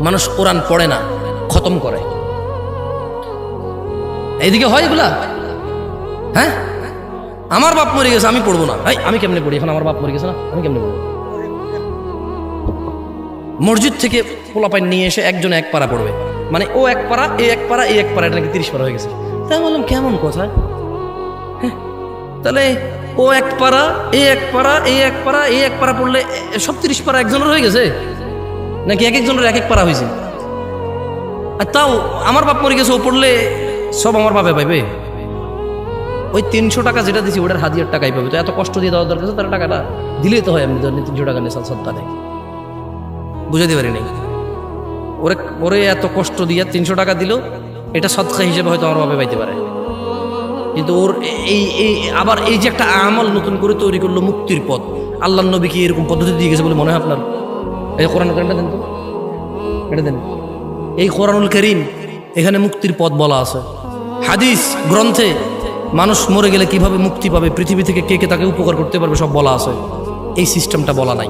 মানুষ কোরআন পড়ে না, খতম করে। এইদিকে হয় এগুলা? হ্যাঁ, আমার বাপ মরে গেছে আমি পড়বো না, আমি কেমনে পড়ি? এখন আমার বাপ মরে গেছে না, আমি কেমনে পড়বো? মসজিদ থেকে পোলাপাইন নিয়ে এসে একজনে এক পারা পড়বে, মানে ও এক পারা, এই এক পারা, এই এক পারা, এটা নাকি 30 পারা হয়ে গেছে। তাই বললাম কেমন কথা? তাহলে ও এক পারা, এই এক পারা, এই এক পারা, এই এক পারা পড়লে সব 30 পারা একজনের হয়ে গেছে, নাকি এক একজনের এক এক পারা হয়েছে? আর তাও আমার বাপ মরে গেছে, ও পড়লে সব আমার বাপে পাইবে? ওই 300 টাকা যেটা দিছি ওটার হাদিয়ার টাকাই পাবে। তো এত কষ্ট দিয়ে দেওয়ার দরকার, তার টাকাটা দিলেই তো হয়। আমি 300 টাকা নিয়ে সত্তা নেই, বুঝাতে পারি নাই। ওরে এত কষ্ট দিয়ে 300 টাকা দিল, এটা সৎকা হিসেবে হয়তো আমার বাপে পাইতে পারে। কিন্তু ওর এই আবার এই যে একটা আমল নতুন করে তৈরি করলো মুক্তির পথ, আল্লাহ নবী কি এরকম পদ্ধতি দিয়ে গেছে বলে মনে হয় আপনার? এই কোরআনুল কারীমটা দেন তো, এটা দেন। এই কোরআনুল কারীম, এখানে মুক্তির পথ বলা আছে। হাদিস গ্রন্থে মানুষ মরে গেলে কিভাবে মুক্তি পাবে, পৃথিবী থেকে কে কে তাকে উপকার করতে পারবে, সব বলা আছে। এই সিস্টেমটা বলা নাই।